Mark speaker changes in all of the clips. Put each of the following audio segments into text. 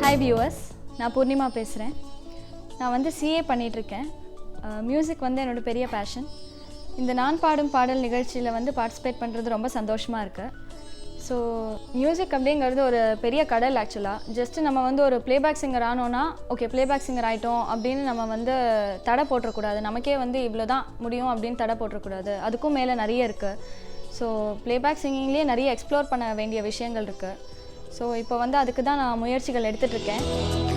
Speaker 1: Hi viewers, நான் பூர்ணிமா பேசுகிறேன். நான் வந்து சிஏ பண்ணிகிட்ருக்கேன். மியூசிக் வந்து என்னோடய பெரிய பேஷன். இந்த நான் பாடும் பாடல் நிகழ்ச்சியில் வந்து பார்ட்டிசிபேட் பண்ணுறது ரொம்ப சந்தோஷமாக இருக்குது. ஸோ மியூசிக் அப்படிங்கிறது ஒரு பெரிய கடல். ஆக்சுவலாக ஜஸ்ட்டு நம்ம வந்து ஒரு ப்ளேபேக் சிங்கர் ஆனோன்னா ஓகே ப்ளேபேக் சிங்கர் ஆகிட்டோம் அப்படின்னு நம்ம வந்து தடை போட்டுறக்கூடாது. நமக்கே வந்து இவ்வளோ தான் முடியும் அப்படின்னு தடை போட்டுறக்கூடாது. அதுக்கும் மேலே நிறைய இருக்குது. ஸோ ப்ளேபேக் சிங்கிங்லேயே நிறைய எக்ஸ்ப்ளோர் பண்ண வேண்டிய விஷயங்கள் இருக்குது. ஸோ இப்போ வந்து அதுக்கு தான் நான் முயற்சிகள் எடுத்துகிட்ருக்கேன்.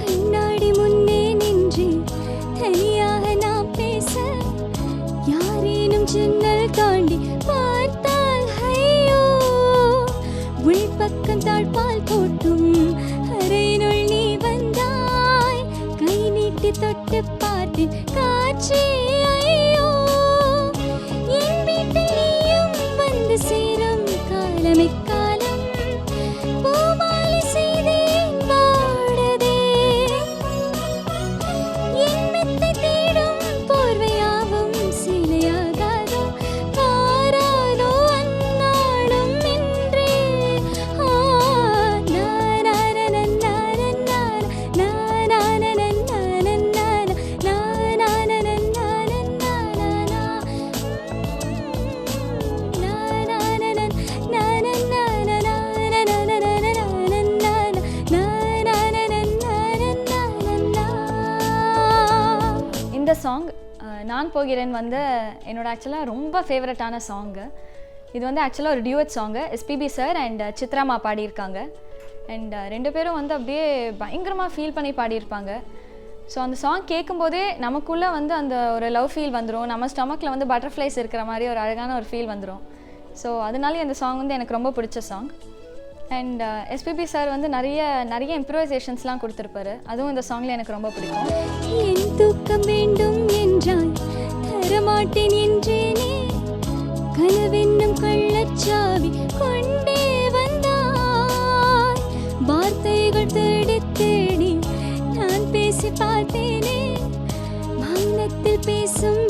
Speaker 2: கண்ணாடி முன்னே நின்று தனியாக நான் பேச யாரேனும் ஜன்னல் தாண்டி பார்த்தால் ஐயோ, உள்பக்கம் தாழ்பால் போட்டும் அறையினுள் நீ வந்தாய். கை நீட்டி தொட்டு பார்த்தேன் காற்றே ஐயோ, என் வீட்டில் நீயும் வந்து சேரும் காலமே காலம்.
Speaker 1: இந்த சாங் நான் போகிறேன் வந்து என்னோட ஆக்சுவலாக ரொம்ப ஃபேவரட்டான சாங்கு. இது வந்து ஆக்சுவலாக ஒரு duet song. SPB sir and சித்ராமா பாடியிருக்காங்க. அண்ட் ரெண்டு பேரும் வந்து அப்படியே பயங்கரமாக ஃபீல் பண்ணி பாடியிருப்பாங்க. ஸோ அந்த சாங் கேட்கும்போதே நமக்குள்ளே வந்து அந்த ஒரு லவ் ஃபீல் வந்துடும். நம்ம ஸ்டமக்கில் வந்து பட்டர்ஃப்ளைஸ் இருக்கிற மாதிரி ஒரு அழகான ஒரு ஃபீல் வந்துடும். ஸோ அதனாலே அந்த சாங் வந்து எனக்கு ரொம்ப பிடிச்ச சாங். அண்ட் எஸ்பிபி சார் வந்து நிறைய இம்ப்ரோவைசேஷன்ஸ்லாம் கொடுத்துருப்பாரு. அதுவும் இந்த சாங்கில் எனக்கு ரொம்ப பிடிக்கும்.
Speaker 2: என் தூக்கம் வேண்டும் என்றால் தரமாட்டேன் என்றேனே, கனவென்னும் கள்ளச்சாவி கொண்டே வந்தாய். வார்த்தைகள் தேடி தேடி நான் பேசி பார்த்தேனே, மௌனத்தில் பேசும்